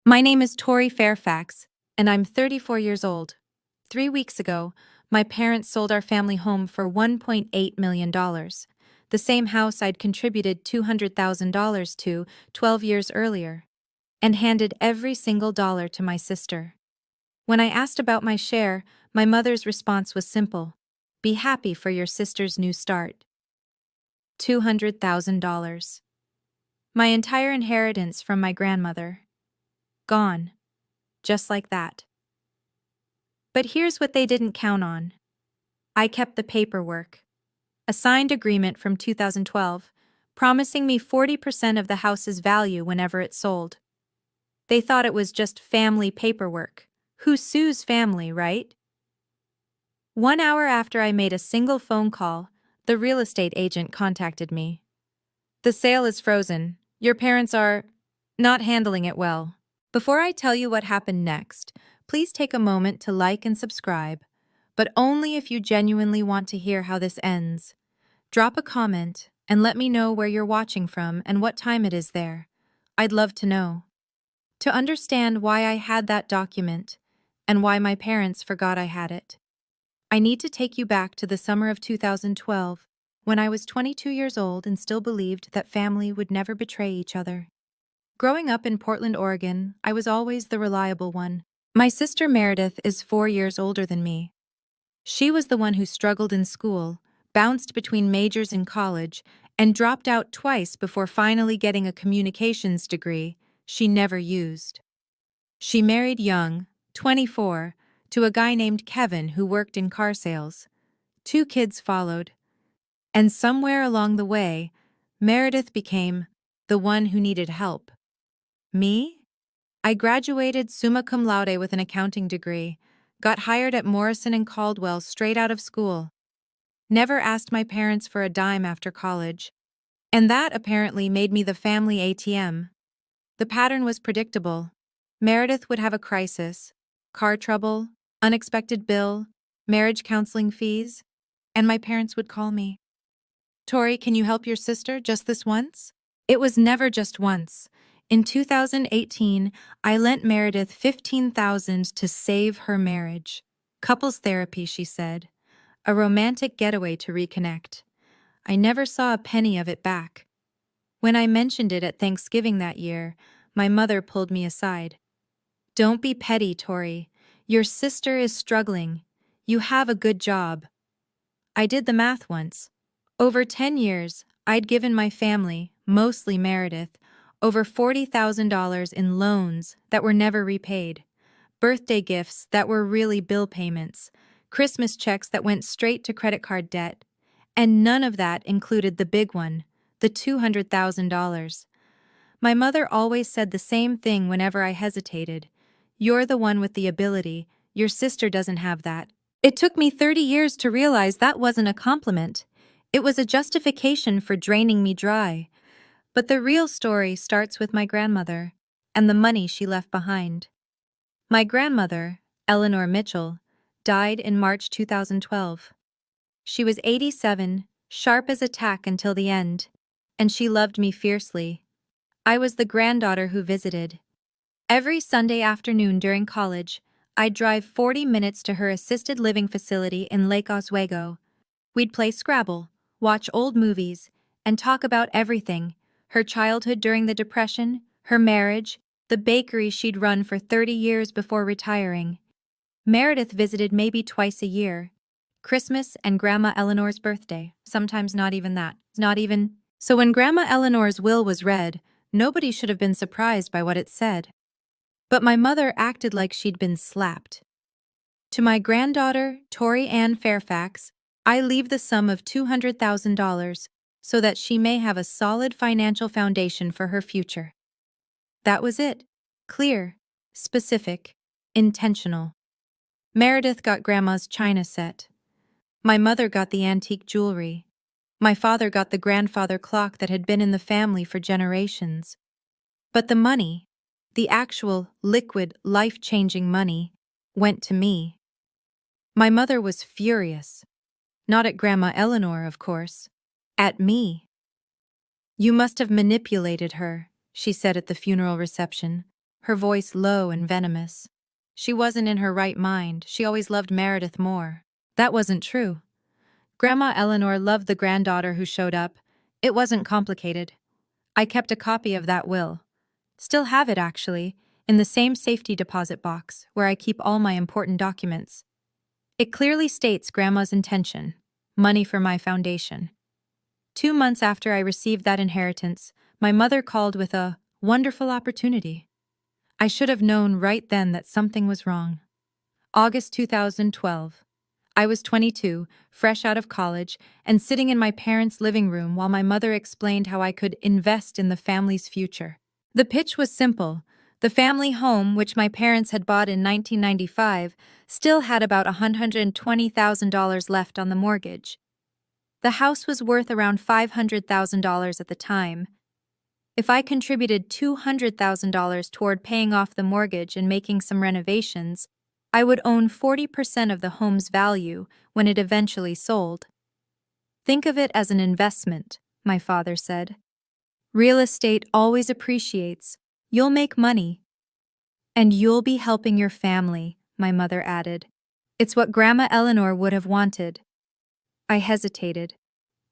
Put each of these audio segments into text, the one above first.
My name is Tori Fairfax, and I'm 34 years old. 3 weeks ago, my parents sold our family home for $1.8 million, the same house I'd contributed $200,000 to 12 years earlier, and handed every single dollar to my sister. When I asked about my share, my mother's response was simple: be happy for your sister's new start. $200,000. My entire inheritance from my grandmother. Gone. Just like that. But here's what they didn't count on. I kept the paperwork. A signed agreement from 2012, promising me 40% of the house's value whenever it sold. They thought it was just family paperwork. Who sues family, right? 1 hour after I made a single phone call, the real estate agent contacted me. The sale is frozen. Your parents are not handling it well. Before I tell you what happened next, please take a moment to like and subscribe, but only if you genuinely want to hear how this ends. Drop a comment and let me know where you're watching from and what time it is there. I'd love to know. To understand why I had that document and why my parents forgot I had it, I need to take you back to the summer of 2012, when I was 22 years old and still believed that family would never betray each other. Growing up in Portland, Oregon, I was always the reliable one. My sister Meredith is 4 years older than me. She was the one who struggled in school, bounced between majors in college, and dropped out twice before finally getting a communications degree she never used. She married young, 24, to a guy named Kevin who worked in car sales. 2 kids followed. And somewhere along the way, Meredith became the one who needed help. Me? I graduated summa cum laude with an accounting degree, got hired at Morrison and Caldwell straight out of school. Never asked my parents for a dime after college, and that apparently made me the family ATM. The pattern was predictable. Meredith would have a crisis, car trouble, unexpected bill, marriage counseling fees, and my parents would call me. Tori, can you help your sister just this once? It was never just once. In 2018, I lent Meredith $15,000 to save her marriage. Couples therapy, she said. A romantic getaway to reconnect. I never saw a penny of it back. When I mentioned it at Thanksgiving that year, my mother pulled me aside. Don't be petty, Tori. Your sister is struggling. You have a good job. I did the math once. Over 10 years, I'd given my family, mostly Meredith, over $40,000 in loans that were never repaid, birthday gifts that were really bill payments, Christmas checks that went straight to credit card debt, and none of that included the big one, the $200,000. My mother always said the same thing whenever I hesitated. You're the one with the ability, your sister doesn't have that. It took me 30 years to realize that wasn't a compliment. It was a justification for draining me dry. But the real story starts with my grandmother and the money she left behind. My grandmother, Eleanor Mitchell, died in March 2012. She was 87, sharp as a tack until the end, and she loved me fiercely. I was the granddaughter who visited. Every Sunday afternoon during college, I'd drive 40 minutes to her assisted living facility in Lake Oswego. We'd play Scrabble, watch old movies, and talk about everything: her childhood during the Depression, her marriage, the bakery she'd run for 30 years before retiring. Meredith visited maybe twice a year. Christmas and Grandma Eleanor's birthday, sometimes not even that. So when Grandma Eleanor's will was read, nobody should have been surprised by what it said. But my mother acted like she'd been slapped. To my granddaughter, Tori Ann Fairfax, I leave the sum of $200,000 so that she may have a solid financial foundation for her future. That was it. Clear, specific, intentional. Meredith got Grandma's china set. My mother got the antique jewelry. My father got the grandfather clock that had been in the family for generations. But the money, the actual, liquid, life-changing money, went to me. My mother was furious. Not at Grandma Eleanor, of course. At me. You must have manipulated her, she said at the funeral reception. her voice low and venomous. She wasn't in her right mind. She always loved Meredith more. That wasn't true. Grandma Eleanor loved the granddaughter who showed up. It wasn't complicated. I kept a copy of that will. Still have it, actually, in the same safety deposit box where I keep all my important documents. It clearly states Grandma's intention: money for my foundation. 2 months after I received that inheritance, my mother called with a wonderful opportunity. I should have known right then that something was wrong. August 2012. I was 22, fresh out of college, and sitting in my parents' living room while my mother explained how I could invest in the family's future. The pitch was simple. The family home, which my parents had bought in 1995, still had about $120,000 left on the mortgage. The house was worth around $500,000 at the time. If I contributed $200,000 toward paying off the mortgage and making some renovations, I would own 40% of the home's value when it eventually sold. Think of it as an investment, my father said. Real estate always appreciates. You'll make money. And you'll be helping your family, my mother added. It's what Grandma Eleanor would have wanted. I hesitated.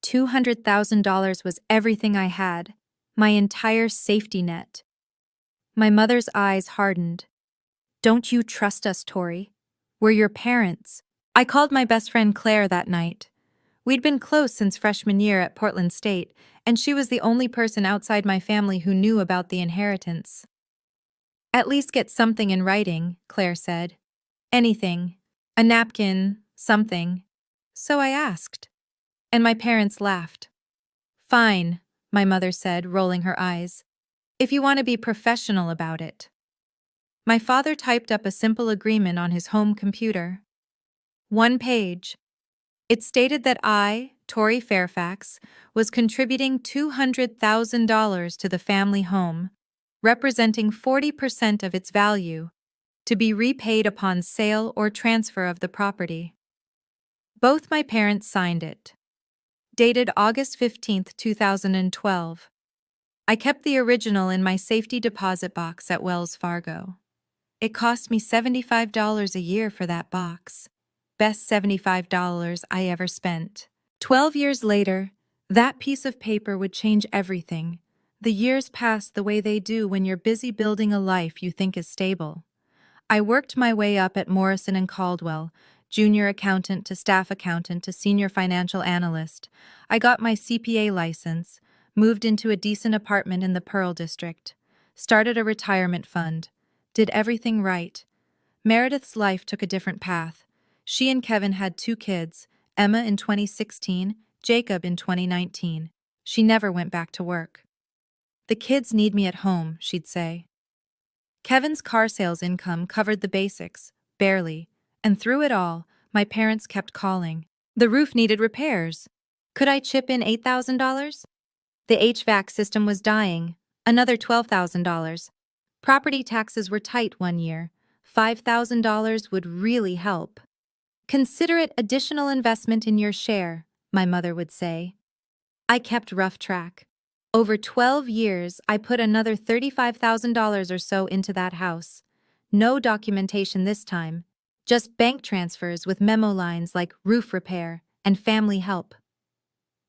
$200,000 was everything I had, my entire safety net. My mother's eyes hardened. Don't you trust us, Tori? We're your parents. I called my best friend Claire that night. We'd been close since freshman year at Portland State, and she was the only person outside my family who knew about the inheritance. At least get something in writing, Claire said. Anything. A napkin, something. So I asked. And my parents laughed. Fine, my mother said, rolling her eyes. If you want to be professional about it. My father typed up a simple agreement on his home computer. 1 page. It stated that I, Tori Fairfax, was contributing $200,000 to the family home, representing 40% of its value, to be repaid upon sale or transfer of the property. Both my parents signed it. Dated August 15, 2012. I kept the original in my safety deposit box at Wells Fargo. It cost me $75 a year for that box. Best $75 I ever spent. 12 years later, that piece of paper would change everything. The years passed the way they do when you're busy building a life you think is stable. I worked my way up at Morrison and Caldwell, junior accountant to staff accountant to senior financial analyst. I got my CPA license, moved into a decent apartment in the Pearl District, started a retirement fund, did everything right. Meredith's life took a different path. She and Kevin had 2 kids, Emma in 2016, Jacob in 2019. She never went back to work. The kids need me at home, she'd say. Kevin's car sales income covered the basics, barely, and through it all, my parents kept calling. The roof needed repairs. Could I chip in $8,000? The HVAC system was dying, another $12,000. Property taxes were tight one year. $5,000 would really help. Consider it additional investment in your share, my mother would say. I kept rough track. Over 12 years, I put another $35,000 or so into that house. No documentation this time, just bank transfers with memo lines like roof repair and family help.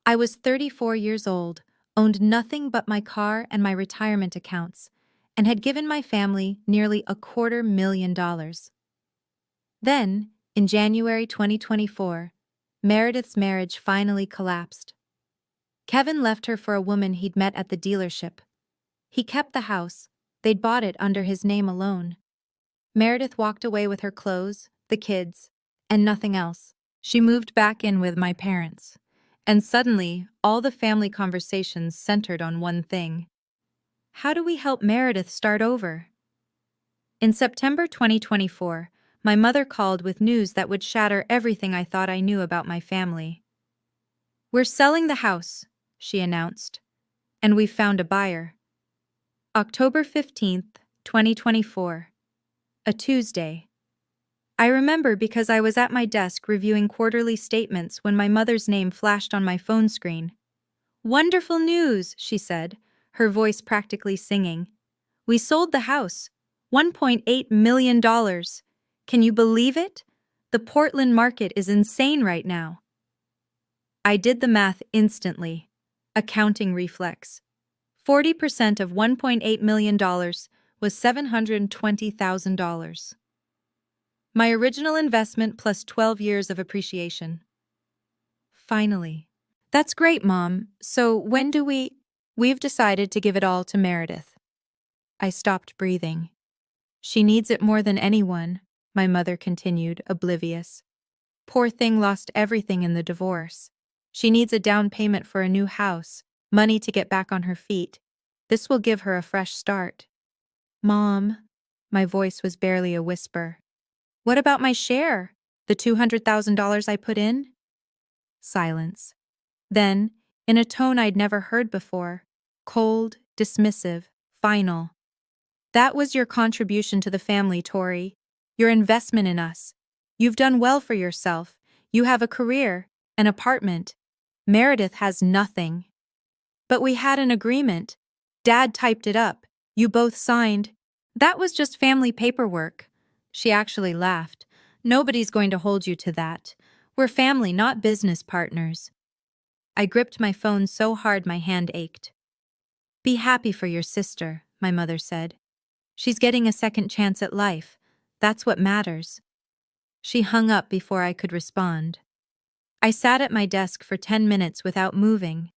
I was 34 years old, owned nothing but my car and my retirement accounts, and had given my family nearly $250,000. Then, in January 2024, Meredith's marriage finally collapsed. Kevin left her for a woman he'd met at the dealership. He kept the house. They'd bought it under his name alone. Meredith walked away with her clothes, the kids, and nothing else. She moved back in with my parents. And suddenly, all the family conversations centered on one thing. How do we help Meredith start over? In September 2024, my mother called with news that would shatter everything I thought I knew about my family. We're selling the house, she announced, and we've found a buyer. October 15th, 2024. A Tuesday. I remember because I was at my desk reviewing quarterly statements when my mother's name flashed on my phone screen. Wonderful news, she said, her voice practically singing. We sold the house. $1.8 million. Can you believe it? The Portland market is insane right now. I did the math instantly. Accounting reflex. 40% of $1.8 million was $720,000. My original investment plus 12 years of appreciation. Finally. That's great, Mom. So when do we... We've decided to give it all to Meredith. I stopped breathing. She needs it more than anyone, my mother continued, oblivious. Poor thing lost everything in the divorce. She needs a down payment for a new house, money to get back on her feet. This will give her a fresh start. Mom, my voice was barely a whisper. What about my share? The $200,000 I put in? Silence. Then, in a tone I'd never heard before, cold, dismissive, final. That was your contribution to the family, Tori. Your investment in us. You've done well for yourself. You have a career, an apartment. Meredith has nothing. But we had an agreement. Dad typed it up. You both signed. That was just family paperwork. She actually laughed. Nobody's going to hold you to that. We're family, not business partners. I gripped my phone so hard my hand ached. Be happy for your sister, my mother said. She's getting a second chance at life. That's what matters. She hung up before I could respond. I sat at my desk for 10 minutes without moving.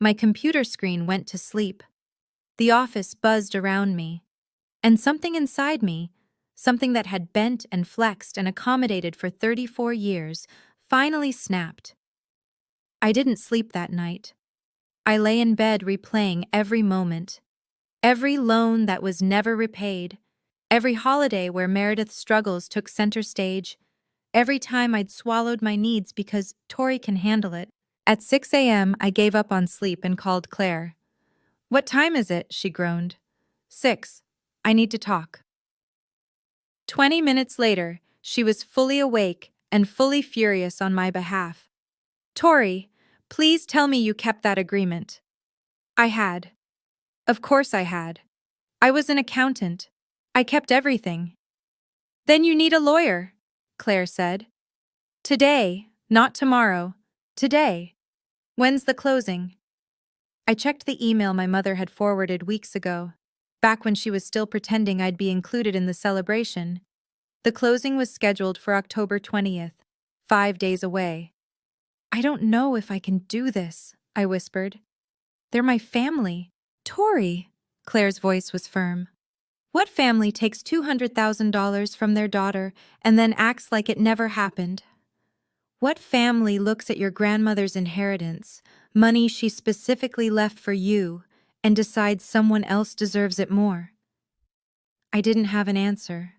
My computer screen went to sleep. The office buzzed around me. And something inside me, something that had bent and flexed and accommodated for 34 years, finally snapped. I didn't sleep that night. I lay in bed replaying every moment. Every loan that was never repaid. Every holiday where Meredith's struggles took center stage. Every time I'd swallowed my needs because Tori can handle it. At 6 a.m., I gave up on sleep and called Claire. What time is it? She groaned. 6. I need to talk. 20 minutes later, she was fully awake and fully furious on my behalf. Tori, please tell me you kept that agreement. I had. Of course I had. I was an accountant. I kept everything. Then you need a lawyer, Claire said. Today, not tomorrow. Today. When's the closing? I checked the email my mother had forwarded weeks ago, back when she was still pretending I'd be included in the celebration. The closing was scheduled for October 20th, 5 days away. I don't know if I can do this, I whispered. They're my family. Tori, Claire's voice was firm. What family takes $200,000 from their daughter and then acts like it never happened? What family looks at your grandmother's inheritance, money she specifically left for you, and decides someone else deserves it more? I didn't have an answer.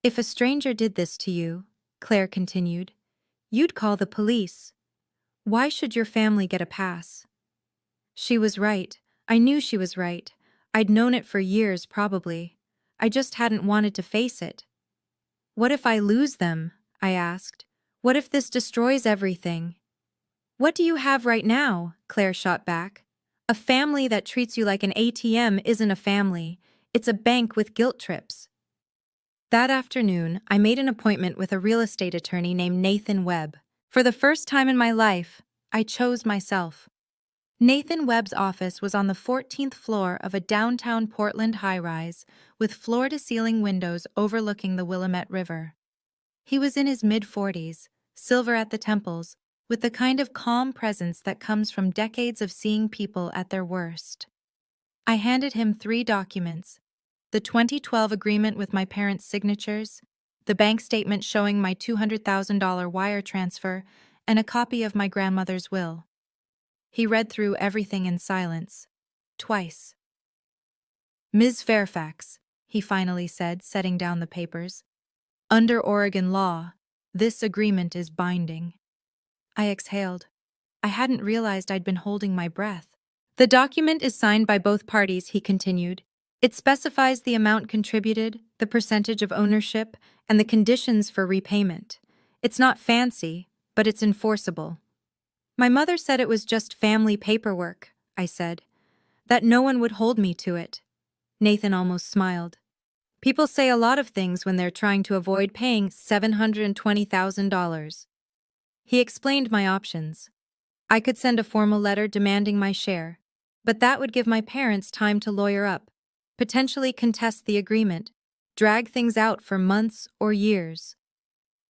If a stranger did this to you, Claire continued, you'd call the police. Why should your family get a pass? She was right. I knew she was right. I'd known it for years, probably. I just hadn't wanted to face it. What if I lose them? I asked. What if this destroys everything? What do you have right now? Claire shot back. A family that treats you like an ATM isn't a family. It's a bank with guilt trips. That afternoon, I made an appointment with a real estate attorney named Nathan Webb. For the first time in my life, I chose myself. Nathan Webb's office was on the 14th floor of a downtown Portland high-rise with floor-to-ceiling windows overlooking the Willamette River. He was in his mid-40s, silver at the temples, with the kind of calm presence that comes from decades of seeing people at their worst. I handed him 3 documents: the 2012 agreement with my parents' signatures, the bank statement showing my $200,000 wire transfer, and a copy of my grandmother's will. He read through everything in silence. Twice. Ms. Fairfax, he finally said, setting down the papers. Under Oregon law, this agreement is binding. I exhaled. I hadn't realized I'd been holding my breath. The document is signed by both parties, he continued. It specifies the amount contributed, the percentage of ownership, and the conditions for repayment. It's not fancy, but it's enforceable. My mother said it was just family paperwork, I said. That no one would hold me to it. Nathan almost smiled. People say a lot of things when they're trying to avoid paying $720,000. He explained my options. I could send a formal letter demanding my share, but that would give my parents time to lawyer up, potentially contest the agreement, drag things out for months or years.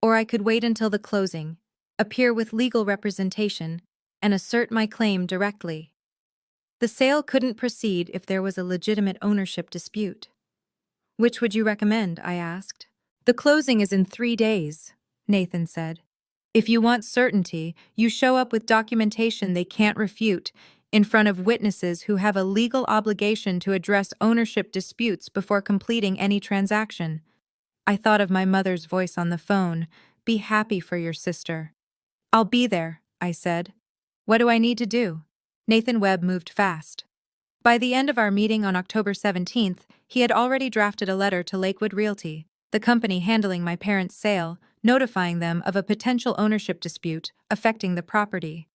Or I could wait until the closing, appear with legal representation, and assert my claim directly. The sale couldn't proceed if there was a legitimate ownership dispute. Which would you recommend? I asked. The closing is in 3 days, Nathan said. If you want certainty, you show up with documentation they can't refute, in front of witnesses who have a legal obligation to address ownership disputes before completing any transaction. I thought of my mother's voice on the phone. Be happy for your sister. I'll be there, I said. What do I need to do? Nathan Webb moved fast. By the end of our meeting on October 17th, he had already drafted a letter to Lakewood Realty, the company handling my parents' sale, notifying them of a potential ownership dispute affecting the property.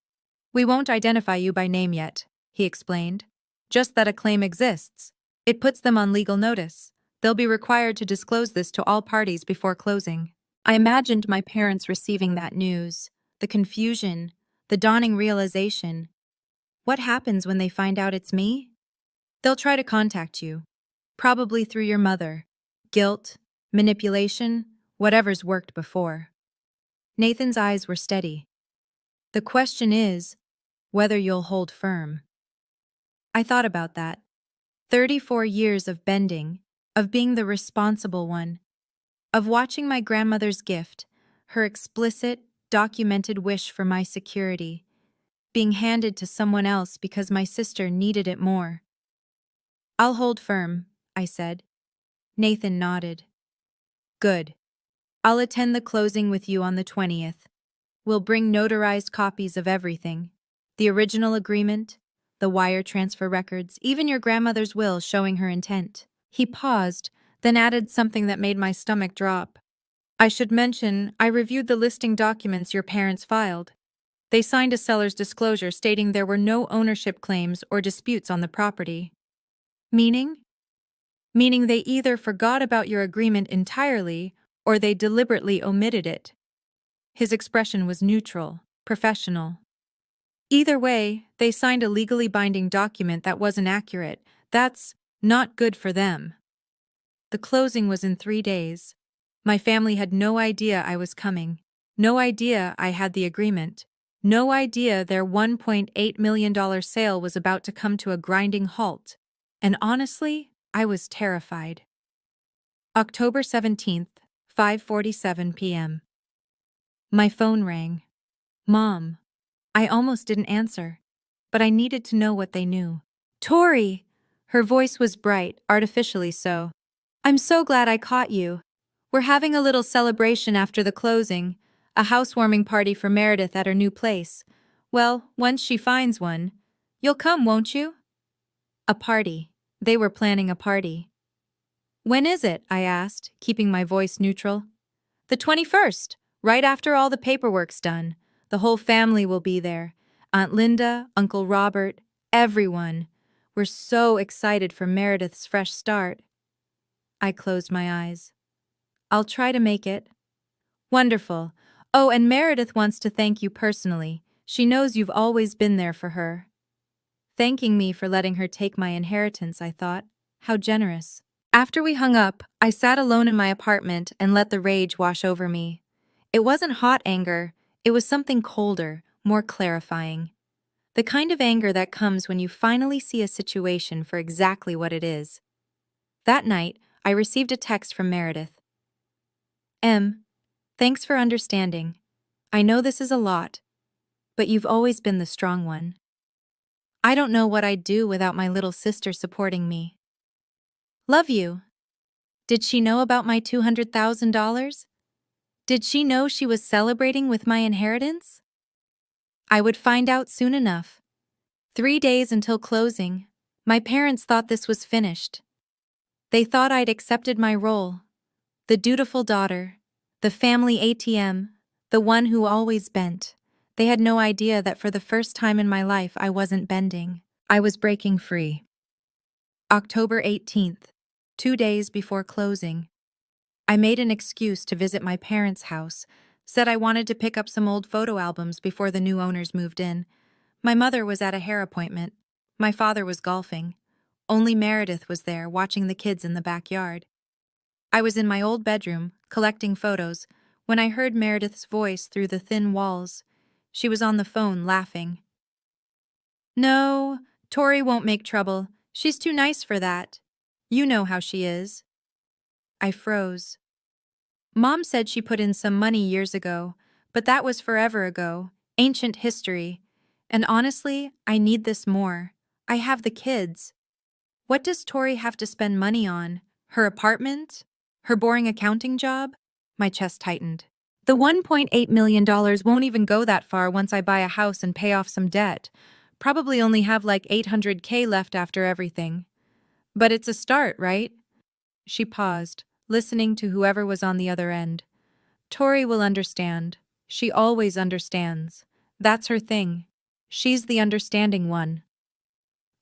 We won't identify you by name yet, he explained. Just that a claim exists. It puts them on legal notice. They'll be required to disclose this to all parties before closing. I imagined my parents receiving that news, the confusion, the dawning realization. What happens when they find out it's me? They'll try to contact you, probably through your mother. Guilt, manipulation, whatever's worked before. Nathan's eyes were steady. The question is whether you'll hold firm. I thought about that. 34 years of bending, of being the responsible one, of watching my grandmother's gift, her explicit, documented wish for my security, being handed to someone else because my sister needed it more. I'll hold firm, I said. Nathan nodded. Good. I'll attend the closing with you on the 20th. We'll bring notarized copies of everything. The original agreement, the wire transfer records, even your grandmother's will showing her intent. He paused, then added something that made my stomach drop. I should mention, I reviewed the listing documents your parents filed. They signed a seller's disclosure stating there were no ownership claims or disputes on the property. Meaning? Meaning they either forgot about your agreement entirely or they deliberately omitted it. His expression was neutral, professional. Either way, they signed a legally binding document that wasn't accurate. That's not good for them. The closing was in 3 days. My family had no idea I was coming. No idea I had the agreement. No idea their $1.8 million sale was about to come to a grinding halt. And honestly, I was terrified. October 17th, 5:47 p.m. My phone rang. Mom. I almost didn't answer, but I needed to know what they knew. Tori! Her voice was bright, artificially so. I'm so glad I caught you. We're having a little celebration after the closing, a housewarming party for Meredith at her new place. Well, once she finds one. You'll come, won't you? A party. They were planning a party. When is it? I asked, keeping my voice neutral. The 21st, right after all the paperwork's done. The whole family will be there. Aunt Linda, Uncle Robert, everyone. We're so excited for Meredith's fresh start. I closed my eyes. I'll try to make it. Wonderful. Oh, and Meredith wants to thank you personally. She knows you've always been there for her. Thanking me for letting her take my inheritance, I thought. How generous. After we hung up, I sat alone in my apartment and let the rage wash over me. It wasn't hot anger, it was something colder, more clarifying. The kind of anger that comes when you finally see a situation for exactly what it is. That night, I received a text from Meredith. Thanks for understanding. I know this is a lot, but you've always been the strong one. I don't know what I'd do without my little sister supporting me. Love you. Did she know about my $200,000? Did she know she was celebrating with my inheritance? I would find out soon enough. 3 days until closing. My parents thought this was finished. They thought I'd accepted my role. The dutiful daughter, the family ATM, the one who always bent. They had no idea that for the first time in my life I wasn't bending. I was breaking free. October 18th. 2 days before closing. I made an excuse to visit my parents' house, said I wanted to pick up some old photo albums before the new owners moved in. My mother was at a hair appointment. My father was golfing. Only Meredith was there, watching the kids in the backyard. I was in my old bedroom, collecting photos, when I heard Meredith's voice through the thin walls. She was on the phone, laughing. "No, Tori won't make trouble. She's too nice for that. You know how she is." I froze. Mom said she put in some money years ago, but that was forever ago, ancient history. And honestly, I need this more. I have the kids. What does Tori have to spend money on? Her apartment? Her boring accounting job? My chest tightened. The $1.8 million won't even go that far once I buy a house and pay off some debt. Probably only have like $800K left after everything. But it's a start, right? She paused, listening to whoever was on the other end. Tori will understand. She always understands. That's her thing. She's the understanding one.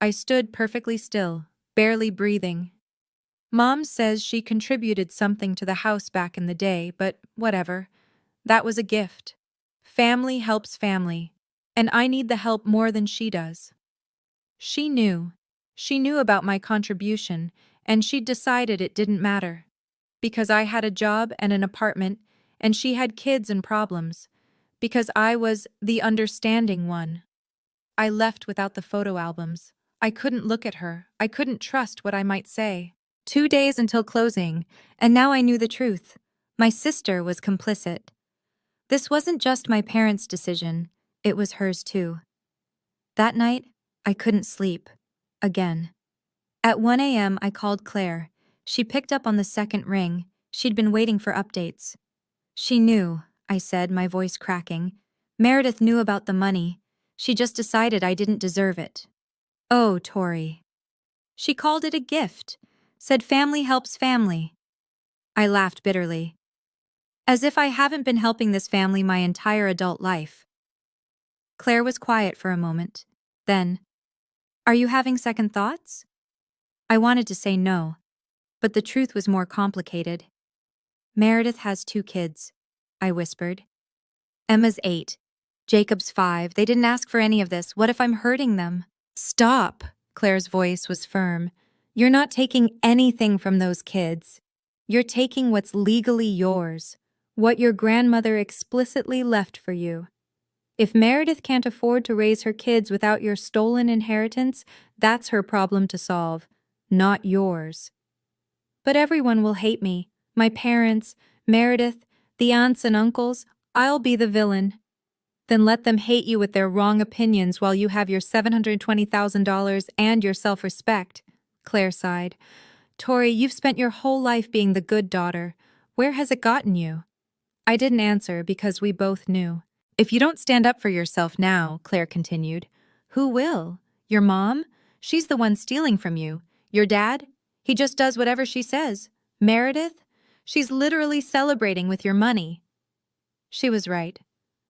I stood perfectly still, barely breathing. Mom says she contributed something to the house back in the day, but whatever. That was a gift. Family helps family, and I need the help more than she does. She knew. She knew about my contribution, and she'd decided it didn't matter. Because I had a job and an apartment, and she had kids and problems. Because I was the understanding one. I left without the photo albums. I couldn't look at her. I couldn't trust what I might say. 2 days until closing, and now I knew the truth. My sister was complicit. This wasn't just my parents' decision, it was hers too. That night, I couldn't sleep. Again. At 1 a.m., I called Claire. She picked up on the second ring. She'd been waiting for updates. She knew, I said, my voice cracking. Meredith knew about the money. She just decided I didn't deserve it. Oh, Tori. She called it a gift. Said family helps family. I laughed bitterly. As if I haven't been helping this family my entire adult life. Claire was quiet for a moment. Then, "Are you having second thoughts?" I wanted to say no, but the truth was more complicated. Meredith has 2 kids, I whispered. Emma's 8. Jacob's 5. They didn't ask for any of this. What if I'm hurting them? Stop, Claire's voice was firm. You're not taking anything from those kids. You're taking what's legally yours, what your grandmother explicitly left for you. If Meredith can't afford to raise her kids without your stolen inheritance, that's her problem to solve, not yours. But everyone will hate me. My parents, Meredith, the aunts and uncles. I'll be the villain. Then let them hate you with their wrong opinions while you have your $720,000 and your self-respect, Claire sighed. Tori, you've spent your whole life being the good daughter. Where has it gotten you? I didn't answer because we both knew. If you don't stand up for yourself now, Claire continued, who will? Your mom? She's the one stealing from you. Your dad? He just does whatever she says. Meredith? She's literally celebrating with your money. She was right.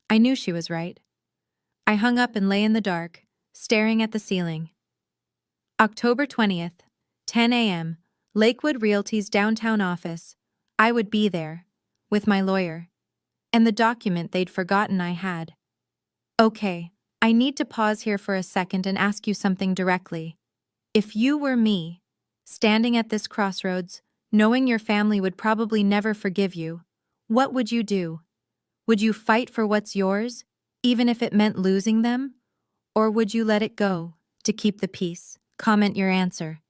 I knew she was right. I hung up and lay in the dark, staring at the ceiling. October 20th, 10 a.m., Lakewood Realty's downtown office. I would be there, with my lawyer, and the document they'd forgotten I had. Okay, I need to pause here for a second and ask you something directly. If you were me, standing at this crossroads, knowing your family would probably never forgive you, what would you do? Would you fight for what's yours, even if it meant losing them? Or would you let it go, to keep the peace? Comment your answer.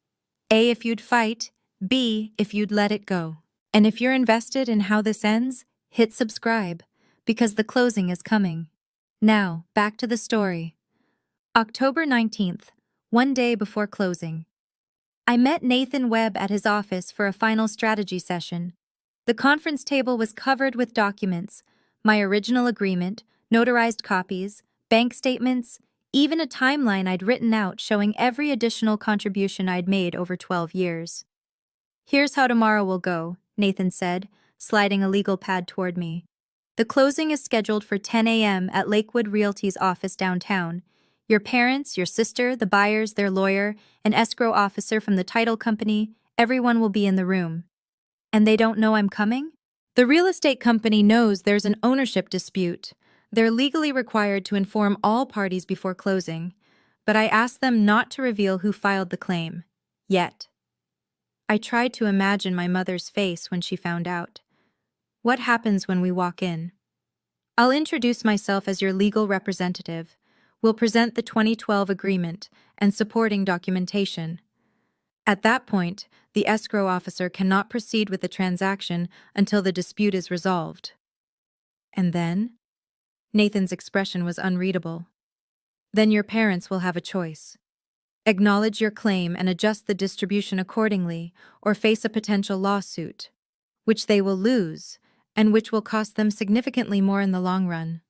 A, if you'd fight. B, if you'd let it go. And if you're invested in how this ends, hit subscribe, because the closing is coming. Now, back to the story. October 19th, 1 day before closing. I met Nathan Webb at his office for a final strategy session. The conference table was covered with documents, my original agreement, notarized copies, bank statements, even a timeline I'd written out showing every additional contribution I'd made over 12 years. Here's how tomorrow will go, Nathan said, sliding a legal pad toward me. The closing is scheduled for 10 a.m. at Lakewood Realty's office downtown. Your parents, your sister, the buyers, their lawyer, an escrow officer from the title company, Everyone will be in the room. And they don't know I'm coming? The real estate company knows there's an ownership dispute. They're legally required to inform all parties before closing, but I asked them not to reveal who filed the claim. Yet. I tried to imagine my mother's face when she found out. What happens when we walk in? I'll introduce myself as your legal representative. We'll present the 2012 agreement and supporting documentation. At that point, the escrow officer cannot proceed with the transaction until the dispute is resolved. And then? Nathan's expression was unreadable. Then your parents will have a choice. Acknowledge your claim and adjust the distribution accordingly, or face a potential lawsuit, which they will lose, and which will cost them significantly more in the long run.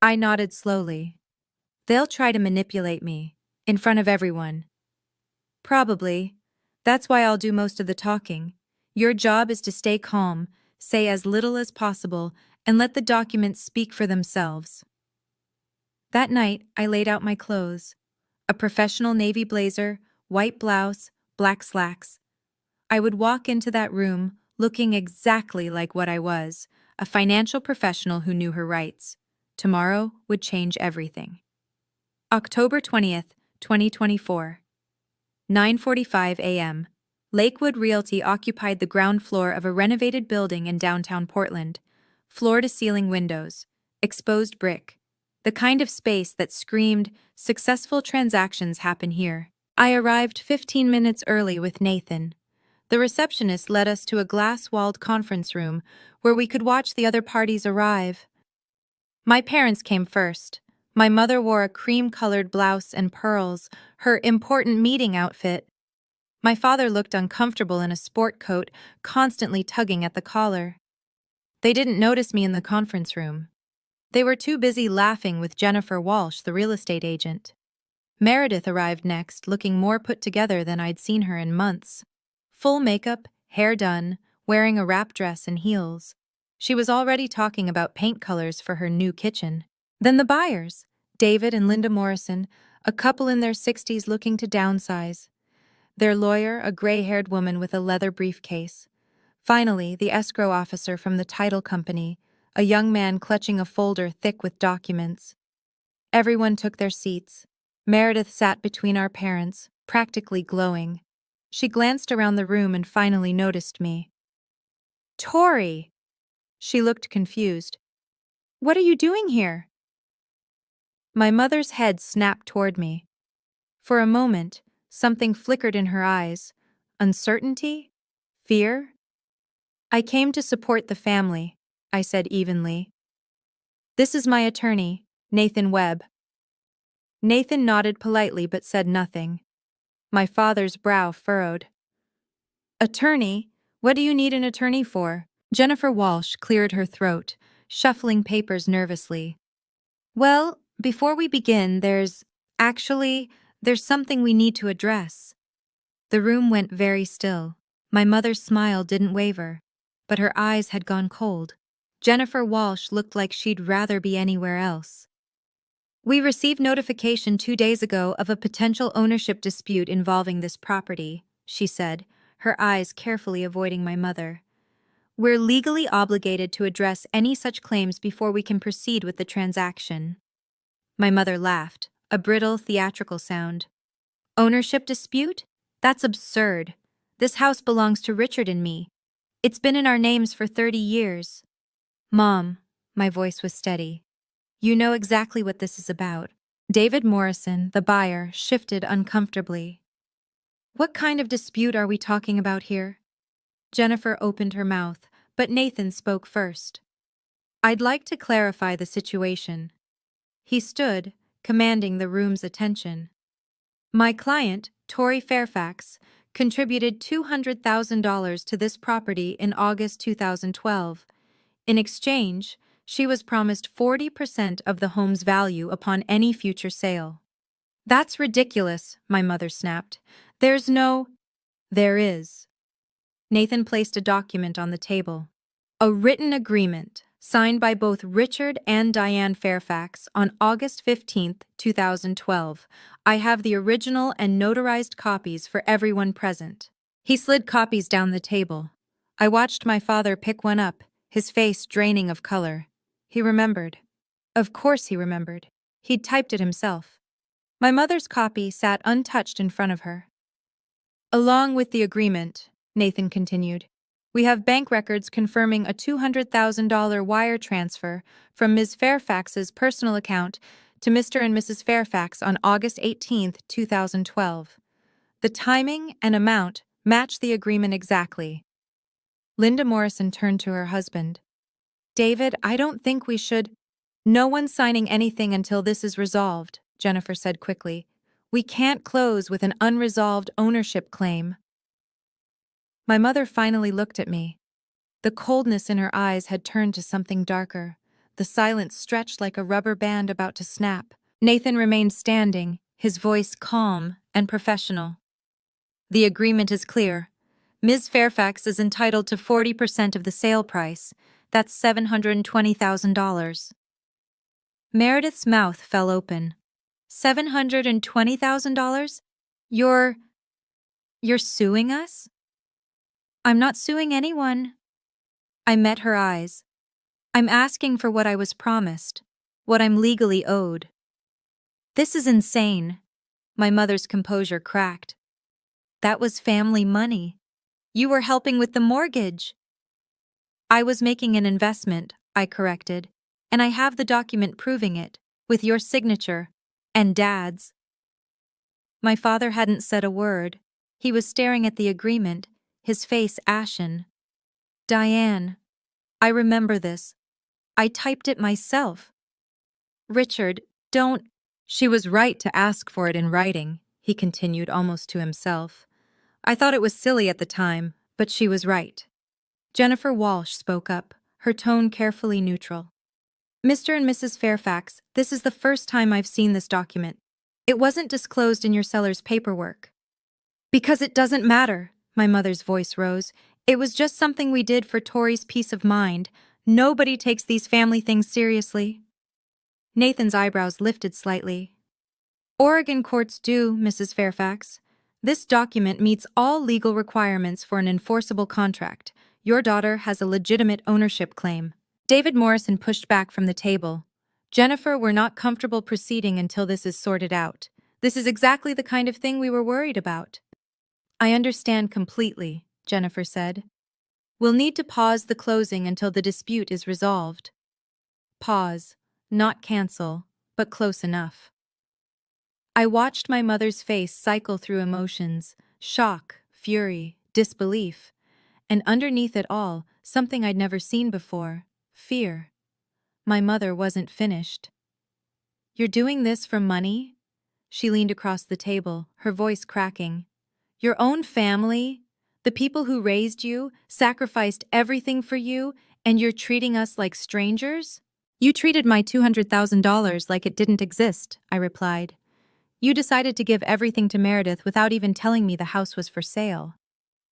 I nodded slowly. They'll try to manipulate me, in front of everyone. Probably. That's why I'll do most of the talking. Your job is to stay calm, say as little as possible, and let the documents speak for themselves. That night, I laid out my clothes. A professional navy blazer, white blouse, black slacks. I would walk into that room looking exactly like what I was, a financial professional who knew her rights. Tomorrow would change everything. October 20th, 2024. 9:45 a.m. Lakewood Realty occupied the ground floor of a renovated building in downtown Portland. Floor-to-ceiling windows, exposed brick. The kind of space that screamed, successful transactions happen here. I arrived 15 minutes early with Nathan. The receptionist led us to a glass-walled conference room where we could watch the other parties arrive. My parents came first. My mother wore a cream-colored blouse and pearls, her important meeting outfit. My father looked uncomfortable in a sport coat, constantly tugging at the collar. They didn't notice me in the conference room. They were too busy laughing with Jennifer Walsh, the real estate agent. Meredith arrived next, looking more put together than I'd seen her in months. Full makeup, hair done, wearing a wrap dress and heels. She was already talking about paint colors for her new kitchen. Then the buyers, David and Linda Morrison, a couple in their 60s looking to downsize. Their lawyer, a gray-haired woman with a leather briefcase. Finally, the escrow officer from the title company, a young man clutching a folder thick with documents. Everyone took their seats. Meredith sat between our parents, practically glowing. She glanced around the room and finally noticed me. Tori! She looked confused. What are you doing here? My mother's head snapped toward me. For a moment, something flickered in her eyes. Uncertainty? Fear? I came to support the family, I said evenly. This is my attorney, Nathan Webb. Nathan nodded politely but said nothing. My father's brow furrowed. Attorney? What do you need an attorney for? Jennifer Walsh cleared her throat, shuffling papers nervously. Well, before we begin, there's something we need to address. The room went very still. My mother's smile didn't waver, but her eyes had gone cold. Jennifer Walsh looked like she'd rather be anywhere else. We received notification 2 days ago of a potential ownership dispute involving this property, she said, her eyes carefully avoiding my mother. We're legally obligated to address any such claims before we can proceed with the transaction. My mother laughed, a brittle, theatrical sound. Ownership dispute? That's absurd. This house belongs to Richard and me. It's been in our names for 30 years. Mom, my voice was steady. You know exactly what this is about. David Morrison, the buyer, shifted uncomfortably. What kind of dispute are we talking about here? Jennifer opened her mouth, but Nathan spoke first. I'd like to clarify the situation. He stood, commanding the room's attention. My client, Tori Fairfax, contributed $200,000 to this property in August 2012. In exchange, she was promised 40% of the home's value upon any future sale. That's ridiculous, my mother snapped. There is. Nathan placed a document on the table. A written agreement, signed by both Richard and Diane Fairfax on August 15, 2012. I have the original and notarized copies for everyone present. He slid copies down the table. I watched my father pick one up, his face draining of color. He remembered. Of course he remembered. He'd typed it himself. My mother's copy sat untouched in front of her. Along with the agreement, Nathan continued, we have bank records confirming a $200,000 wire transfer from Ms. Fairfax's personal account to Mr. and Mrs. Fairfax on August 18, 2012. The timing and amount match the agreement exactly. Linda Morrison turned to her husband. David, I don't think we should. No one's signing anything until this is resolved, Jennifer said quickly. We can't close with an unresolved ownership claim. My mother finally looked at me. The coldness in her eyes had turned to something darker. The silence stretched like a rubber band about to snap. Nathan remained standing, his voice calm and professional. The agreement is clear. Ms. Fairfax is entitled to 40% of the sale price. That's $720,000. Meredith's mouth fell open. $720,000? You're suing us? I'm not suing anyone. I met her eyes. I'm asking for what I was promised, what I'm legally owed. This is insane. My mother's composure cracked. That was family money. You were helping with the mortgage. I was making an investment, I corrected, and I have the document proving it, with your signature, and Dad's. My father hadn't said a word. He was staring at the agreement, his face ashen. Diane, I remember this. I typed it myself. Richard, don't. She was right to ask for it in writing, he continued almost to himself. I thought it was silly at the time, but she was right. Jennifer Walsh spoke up, her tone carefully neutral. Mr. and Mrs. Fairfax, this is the first time I've seen this document. It wasn't disclosed in your seller's paperwork. Because it doesn't matter, my mother's voice rose. It was just something we did for Tori's peace of mind. Nobody takes these family things seriously. Nathan's eyebrows lifted slightly. Oregon courts do, Mrs. Fairfax. This document meets all legal requirements for an enforceable contract. Your daughter has a legitimate ownership claim. David Morrison pushed back from the table. Jennifer, we're not comfortable proceeding until this is sorted out. This is exactly the kind of thing we were worried about. I understand completely, Jennifer said. We'll need to pause the closing until the dispute is resolved. Pause, not cancel, but close enough. I watched my mother's face cycle through emotions, shock, fury, disbelief, and underneath it all, something I'd never seen before, fear. My mother wasn't finished. You're doing this for money? She leaned across the table, her voice cracking. Your own family, the people who raised you, sacrificed everything for you, and you're treating us like strangers? You treated my $200,000 like it didn't exist, I replied. You decided to give everything to Meredith without even telling me the house was for sale.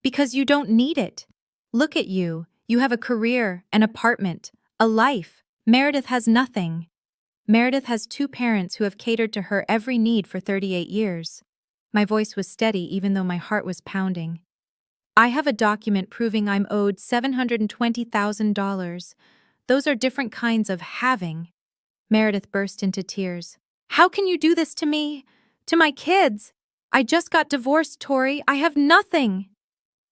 Because you don't need it. Look at you. You have a career, an apartment, a life. Meredith has nothing. Meredith has two parents who have catered to her every need for 38 years. My voice was steady even though my heart was pounding. I have a document proving I'm owed $720,000. Those are different kinds of having. Meredith burst into tears. How can you do this to me? To my kids? I just got divorced, Tori. I have nothing.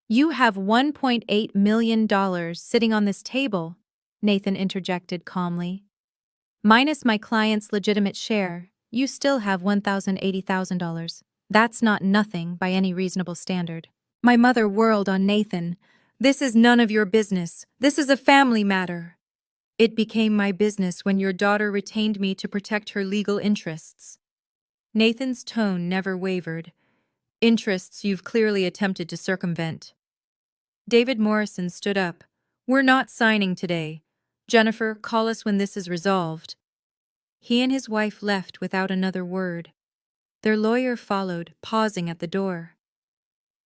You have $1.8 million sitting on this table, Nathan interjected calmly. Minus my client's legitimate share, you still have $1,080,000. That's not nothing by any reasonable standard. My mother whirled on Nathan. This is none of your business. This is a family matter. It became my business when your daughter retained me to protect her legal interests. Nathan's tone never wavered. Interests you've clearly attempted to circumvent. David Morrison stood up. We're not signing today. Jennifer, call us when this is resolved. He and his wife left without another word. Their lawyer followed, pausing at the door.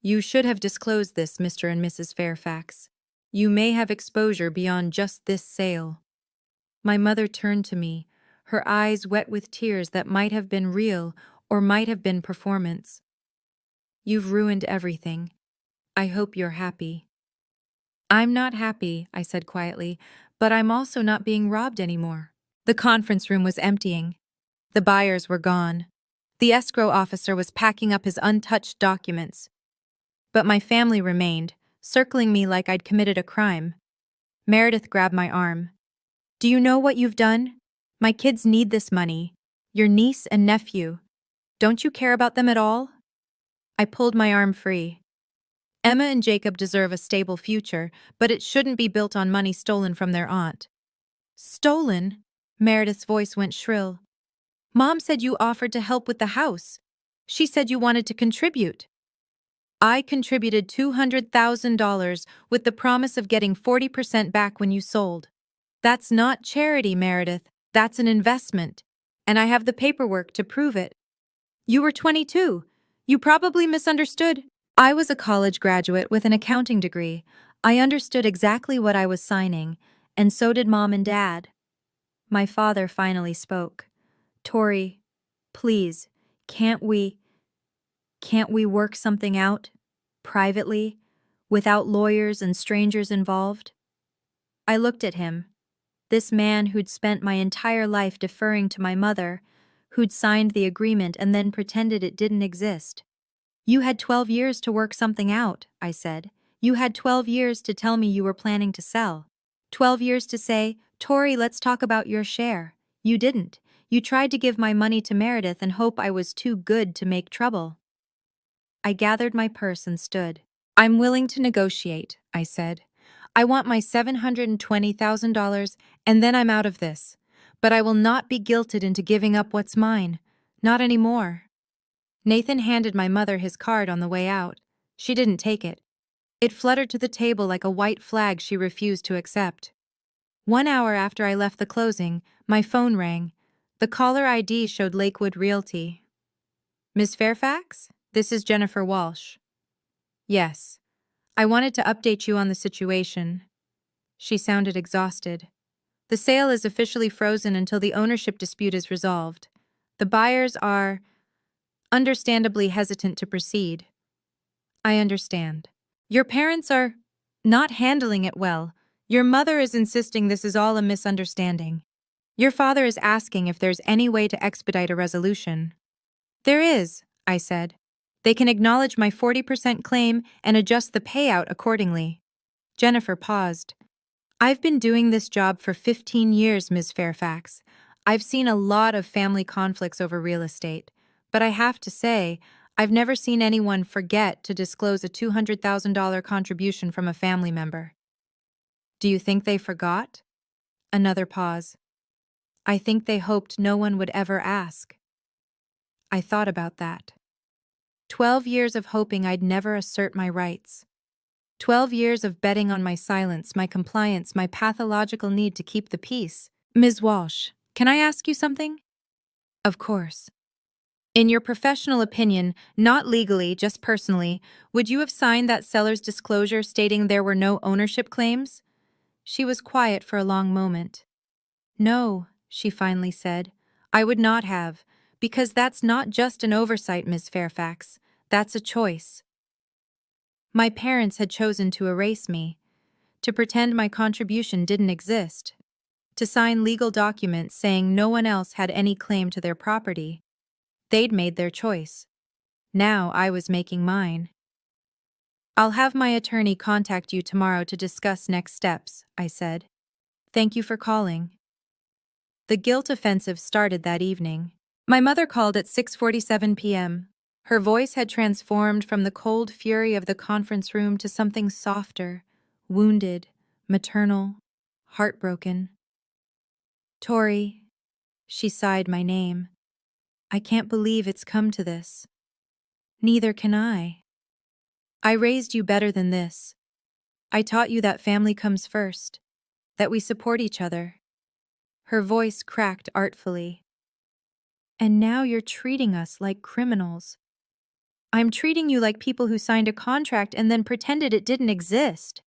You should have disclosed this, Mr. and Mrs. Fairfax. You may have exposure beyond just this sale. My mother turned to me, her eyes wet with tears that might have been real or might have been performance. You've ruined everything. I hope you're happy. I'm not happy, I said quietly, but I'm also not being robbed anymore. The conference room was emptying. The buyers were gone. The escrow officer was packing up his untouched documents. But my family remained, circling me like I'd committed a crime. Meredith grabbed my arm. Do you know what you've done? My kids need this money. Your niece and nephew. Don't you care about them at all? I pulled my arm free. Emma and Jacob deserve a stable future, but it shouldn't be built on money stolen from their aunt. Stolen? Meredith's voice went shrill. Mom said you offered to help with the house. She said you wanted to contribute. I contributed $200,000 with the promise of getting 40% back when you sold. That's not charity, Meredith. That's an investment. And I have the paperwork to prove it. You were 22. You probably misunderstood. I was a college graduate with an accounting degree. I understood exactly what I was signing, and so did Mom and Dad. My father finally spoke. Tori, please, can't we work something out? Privately? Without lawyers and strangers involved? I looked at him. This man who'd spent my entire life deferring to my mother, who'd signed the agreement and then pretended it didn't exist. You had 12 years to work something out, I said. You had 12 years to tell me you were planning to sell. 12 years to say, Tori, let's talk about your share. You didn't. You tried to give my money to Meredith and hope I was too good to make trouble. I gathered my purse and stood. I'm willing to negotiate, I said. I want my $720,000 and then I'm out of this. But I will not be guilted into giving up what's mine. Not anymore. Nathan handed my mother his card on the way out. She didn't take it. It fluttered to the table like a white flag she refused to accept. 1 hour after I left the closing, my phone rang. The caller ID showed Lakewood Realty. Ms. Fairfax? This is Jennifer Walsh. Yes. I wanted to update you on the situation. She sounded exhausted. The sale is officially frozen until the ownership dispute is resolved. The buyers are understandably hesitant to proceed. I understand. Your parents are not handling it well. Your mother is insisting this is all a misunderstanding. Your father is asking if there's any way to expedite a resolution. There is, I said. They can acknowledge my 40% claim and adjust the payout accordingly. Jennifer paused. I've been doing this job for 15 years, Ms. Fairfax. I've seen a lot of family conflicts over real estate, but I have to say, I've never seen anyone forget to disclose a $200,000 contribution from a family member. Do you think they forgot? Another pause. I think they hoped no one would ever ask. I thought about that. 12 years of hoping I'd never assert my rights. 12 years of betting on my silence, my compliance, my pathological need to keep the peace. Ms. Walsh, can I ask you something? Of course. In your professional opinion, not legally, just personally, would you have signed that seller's disclosure stating there were no ownership claims? She was quiet for a long moment. No, she finally said. I would not have, because that's not just an oversight, Ms. Fairfax. That's a choice. My parents had chosen to erase me, to pretend my contribution didn't exist, to sign legal documents saying no one else had any claim to their property. They'd made their choice. Now I was making mine. I'll have my attorney contact you tomorrow to discuss next steps, I said. Thank you for calling. The guilt offensive started that evening. My mother called at 6:47 p.m. Her voice had transformed from the cold fury of the conference room to something softer, wounded, maternal, heartbroken. Tori, she sighed my name. I can't believe it's come to this. Neither can I. I raised you better than this. I taught you that family comes first, that we support each other. Her voice cracked artfully. And now you're treating us like criminals. I'm treating you like people who signed a contract and then pretended it didn't exist.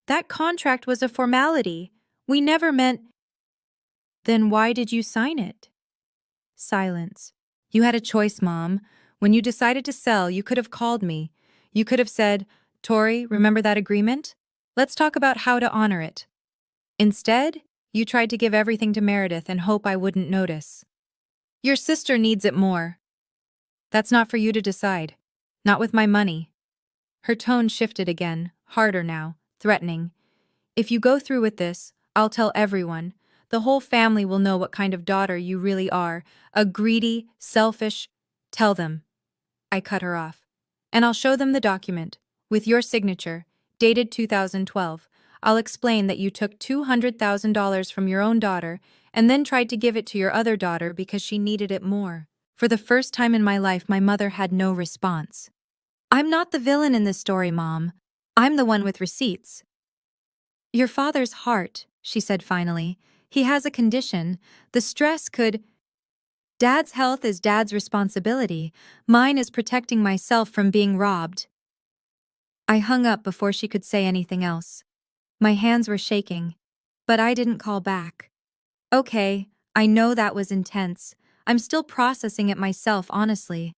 That contract was a formality. We never meant... Then why did you sign it? Silence. You had a choice, Mom. When you decided to sell, you could have called me. You could have said, "Tori, remember that agreement? Let's talk about how to honor it." Instead, you tried to give everything to Meredith and hope I wouldn't notice. Your sister needs it more. That's not for you to decide. Not with my money. Her tone shifted again, harder now, threatening. If you go through with this, I'll tell everyone. The whole family will know what kind of daughter you really are. A greedy, selfish... Tell them. I cut her off. And I'll show them the document, with your signature, dated 2012. I'll explain that you took $200,000 from your own daughter and then tried to give it to your other daughter because she needed it more. For the first time in my life, my mother had no response. I'm not the villain in this story, Mom. I'm the one with receipts. Your father's heart, she said finally. He has a condition. The stress could... Dad's health is Dad's responsibility. Mine is protecting myself from being robbed. I hung up before she could say anything else. My hands were shaking, but I didn't call back. Okay, I know that was intense. I'm still processing it myself, honestly.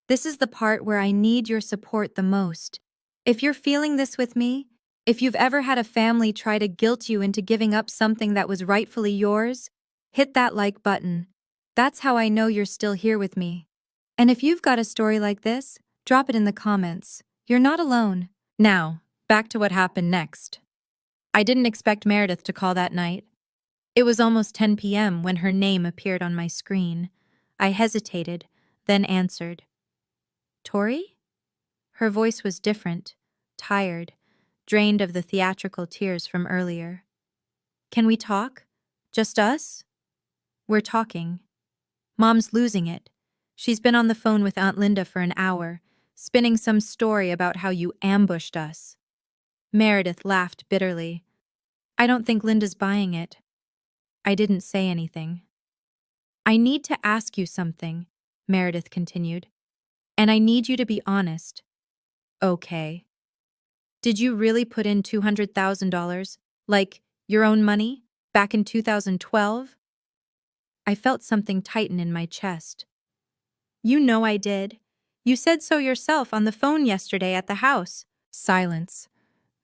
This is the part where I need your support the most. If you're feeling this with me, if you've ever had a family try to guilt you into giving up something that was rightfully yours, hit that like button. That's how I know you're still here with me. And if you've got a story like this, drop it in the comments. You're not alone. Now, back to what happened next. I didn't expect Meredith to call that night. It was almost 10 p.m. when her name appeared on my screen. I hesitated, then answered. Tori? Her voice was different, tired, drained of the theatrical tears from earlier. Can we talk? Just us? We're talking. Mom's losing it. She's been on the phone with Aunt Linda for an hour, spinning some story about how you ambushed us. Meredith laughed bitterly. I don't think Linda's buying it. I didn't say anything. I need to ask you something, Meredith continued. And I need you to be honest. Okay. Did you really put in $200,000, like your own money, back in 2012? I felt something tighten in my chest. You know I did. You said so yourself on the phone yesterday at the house. Silence.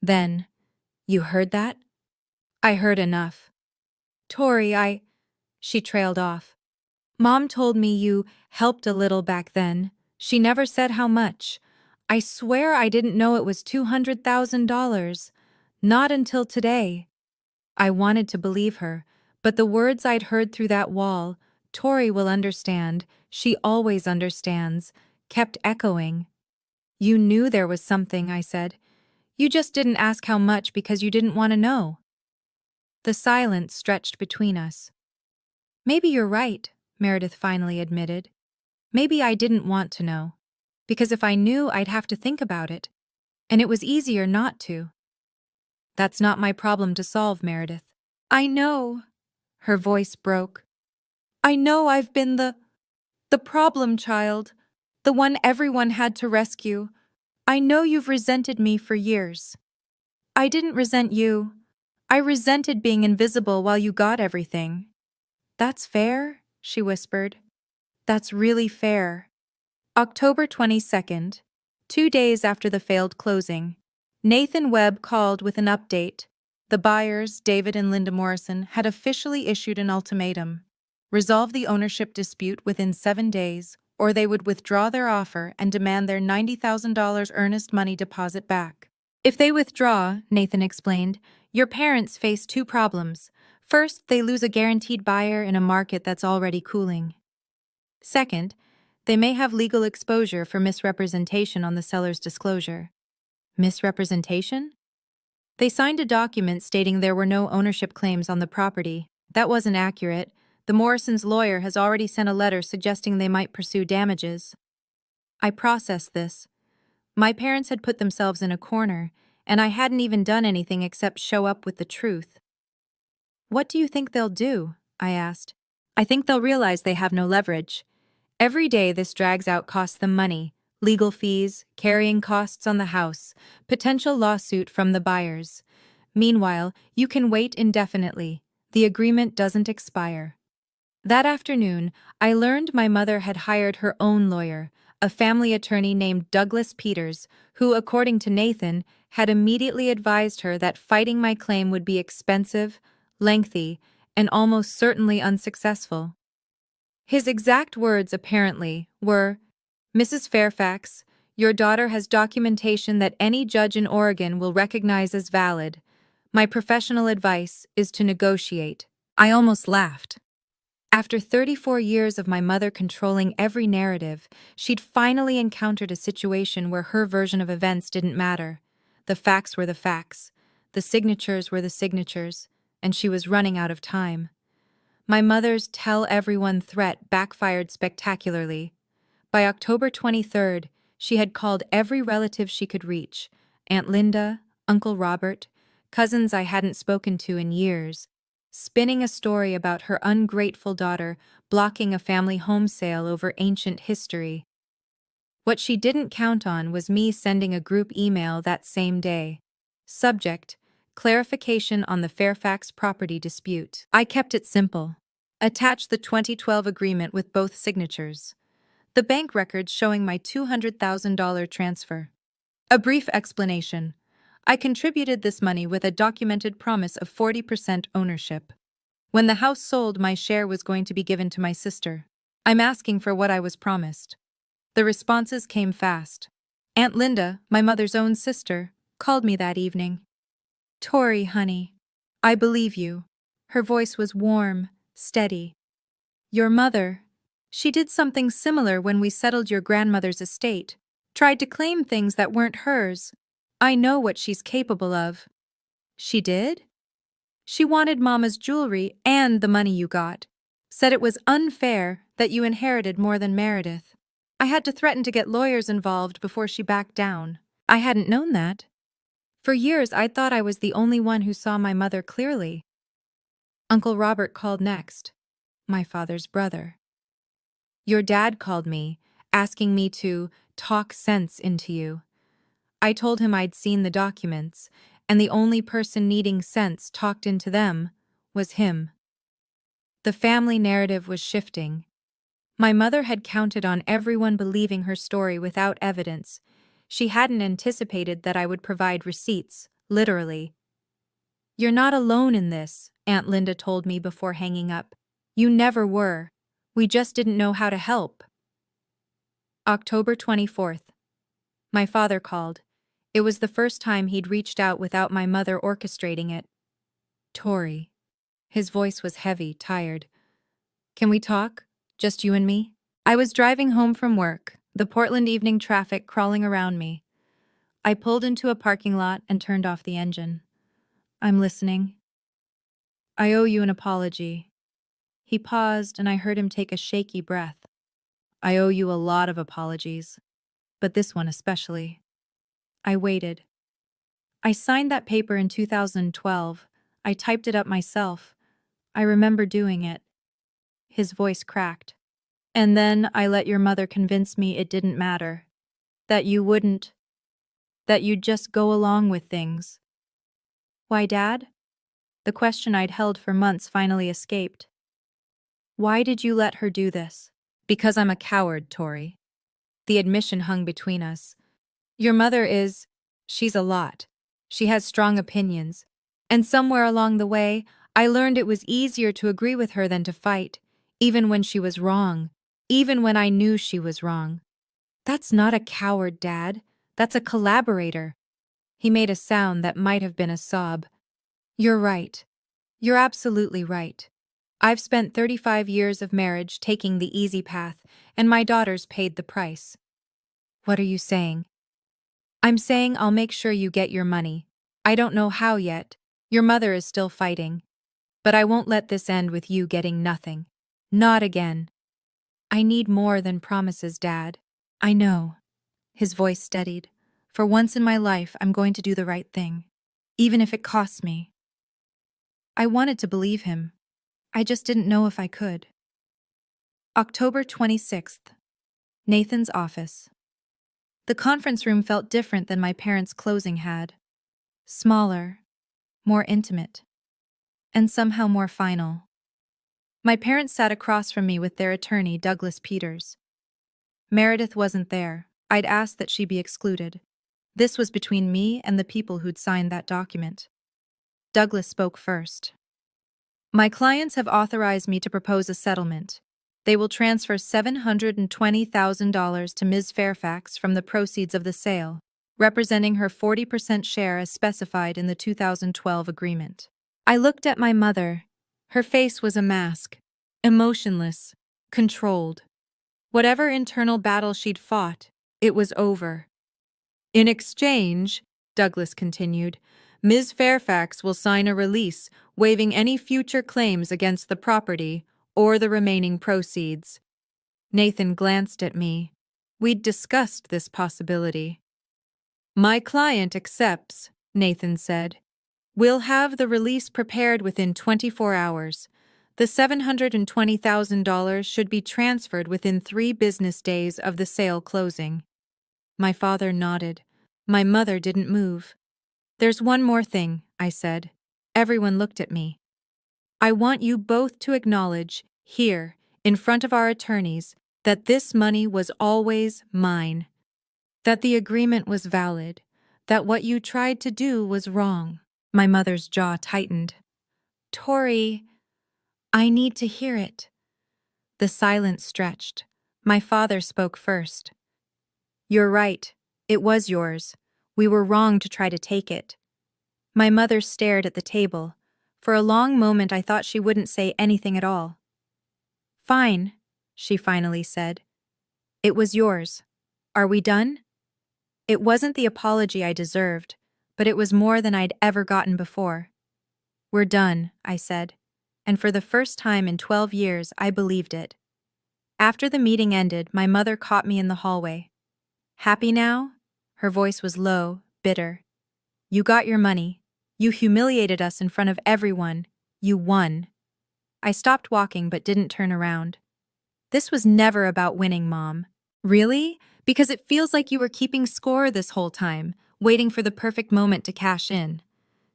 Then, you heard that? I heard enough. Tori, She trailed off. Mom told me you helped a little back then. She never said how much. I swear I didn't know it was $200,000. Not until today. I wanted to believe her, but the words I'd heard through that wall, Tori will understand, she always understands, kept echoing. You knew there was something, I said. You just didn't ask how much because you didn't want to know. The silence stretched between us. Maybe you're right, Meredith finally admitted. Maybe I didn't want to know. Because if I knew, I'd have to think about it. And it was easier not to. That's not my problem to solve, Meredith. I know. Her voice broke. I know I've been the problem child. The one everyone had to rescue. I know you've resented me for years. I didn't resent you. I resented being invisible while you got everything. That's fair, she whispered. That's really fair. October 22nd, 2 days after the failed closing, Nathan Webb called with an update. The buyers, David and Linda Morrison, had officially issued an ultimatum. Resolve the ownership dispute within 7 days, or they would withdraw their offer and demand their $90,000 earnest money deposit back. If they withdraw, Nathan explained, your parents face 2 problems. First, they lose a guaranteed buyer in a market that's already cooling. Second, they may have legal exposure for misrepresentation on the seller's disclosure. Misrepresentation? They signed a document stating there were no ownership claims on the property. That wasn't accurate. The Morrisons' lawyer has already sent a letter suggesting they might pursue damages. I processed this. My parents had put themselves in a corner, and I hadn't even done anything except show up with the truth. What do you think they'll do? I asked. I think they'll realize they have no leverage. Every day this drags out costs them money, legal fees, carrying costs on the house, potential lawsuit from the buyers. Meanwhile, you can wait indefinitely. The agreement doesn't expire. That afternoon, I learned my mother had hired her own lawyer, a family attorney named Douglas Peters, who, according to Nathan, had immediately advised her that fighting my claim would be expensive, lengthy, and almost certainly unsuccessful. His exact words, apparently, were, "Mrs. Fairfax, your daughter has documentation that any judge in Oregon will recognize as valid. My professional advice is to negotiate." I almost laughed. After 34 years of my mother controlling every narrative, she'd finally encountered a situation where her version of events didn't matter. The facts were the facts, the signatures were the signatures, and she was running out of time. My mother's tell everyone threat backfired spectacularly. By October 23rd, she had called every relative she could reach, Aunt Linda, Uncle Robert, cousins I hadn't spoken to in years, spinning a story about her ungrateful daughter blocking a family home sale over ancient history. What she didn't count on was me sending a group email that same day. Subject: clarification on the Fairfax property dispute. I kept it simple. Attach the 2012 agreement with both signatures. The bank records showing my $200,000 transfer. A brief explanation. I contributed this money with a documented promise of 40% ownership. When the house sold, my share was going to be given to my sister. I'm asking for what I was promised. The responses came fast. Aunt Linda, my mother's own sister, called me that evening. "Tori, honey, I believe you." Her voice was warm, steady. "Your mother, she did something similar when we settled your grandmother's estate. Tried to claim things that weren't hers. I know what she's capable of." "She did?" "She wanted Mama's jewelry and the money you got. Said it was unfair that you inherited more than Meredith. I had to threaten to get lawyers involved before she backed down." I hadn't known that. For years, I'd thought I was the only one who saw my mother clearly. Uncle Robert called next, my father's brother. "Your dad called me, asking me to talk sense into you." I told him I'd seen the documents, and the only person needing sense talked into them was him. The family narrative was shifting. My mother had counted on everyone believing her story without evidence. She hadn't anticipated that I would provide receipts, literally. "You're not alone in this," Aunt Linda told me before hanging up. "You never were. We just didn't know how to help." October 24th. My father called. It was the first time he'd reached out without my mother orchestrating it. "Tori." His voice was heavy, tired. "Can we talk? Just you and me?" I was driving home from work, the Portland evening traffic crawling around me. I pulled into a parking lot and turned off the engine. "I'm listening." "I owe you an apology." He paused, and I heard him take a shaky breath. "I owe you a lot of apologies, but this one especially." I waited. "I signed that paper in 2012. I typed it up myself. I remember doing it." His voice cracked. "And then I let your mother convince me it didn't matter. That you wouldn't. That you'd just go along with things." "Why, Dad?" The question I'd held for months finally escaped. "Why did you let her do this?" "Because I'm a coward, Tori." The admission hung between us. "Your mother is... she's a lot. She has strong opinions. And somewhere along the way, I learned it was easier to agree with her than to fight, even when she was wrong, even when I knew she was wrong." "That's not a coward, Dad. That's a collaborator." He made a sound that might have been a sob. "You're right. You're absolutely right. I've spent 35 years of marriage taking the easy path, and my daughters paid the price." "What are you saying?" "I'm saying I'll make sure you get your money. I don't know how yet. Your mother is still fighting. But I won't let this end with you getting nothing. Not again." "I need more than promises, Dad." "I know." His voice steadied. "For once in my life, I'm going to do the right thing, even if it costs me." I wanted to believe him. I just didn't know if I could. October 26th. Nathan's office. The conference room felt different than my parents' closing had. Smaller, more intimate, and somehow more final. My parents sat across from me with their attorney, Douglas Peters. Meredith wasn't there. I'd asked that she be excluded. This was between me and the people who'd signed that document. Douglas spoke first. My clients have authorized me to propose a settlement. They will transfer $720,000 to Ms. Fairfax from the proceeds of the sale, representing her 40% share as specified in the 2012 agreement. I looked at my mother. Her face was a mask, emotionless, controlled. Whatever internal battle she'd fought, it was over. In exchange, Douglas continued, Ms. Fairfax will sign a release waiving any future claims against the property or the remaining proceeds. Nathan glanced at me. We'd discussed this possibility. My client accepts, Nathan said. We'll have the release prepared within 24 hours. The $720,000 should be transferred within 3 business days of the sale closing. My father nodded. My mother didn't move. There's one more thing, I said. Everyone looked at me. I want you both to acknowledge, here, in front of our attorneys, that this money was always mine. That the agreement was valid. That what you tried to do was wrong. My mother's jaw tightened. Tori, I need to hear it. The silence stretched. My father spoke first. You're right. It was yours. We were wrong to try to take it. My mother stared at the table. For a long moment I thought she wouldn't say anything at all. Fine, she finally said. It was yours. Are we done? It wasn't the apology I deserved, but it was more than I'd ever gotten before. We're done, I said, and for the first time in 12 years I believed it. After the meeting ended, my mother caught me in the hallway. Happy now? Her voice was low, bitter. You got your money. You humiliated us in front of everyone. You won. I stopped walking but didn't turn around. This was never about winning, Mom. Really? Because it feels like you were keeping score this whole time, waiting for the perfect moment to cash in.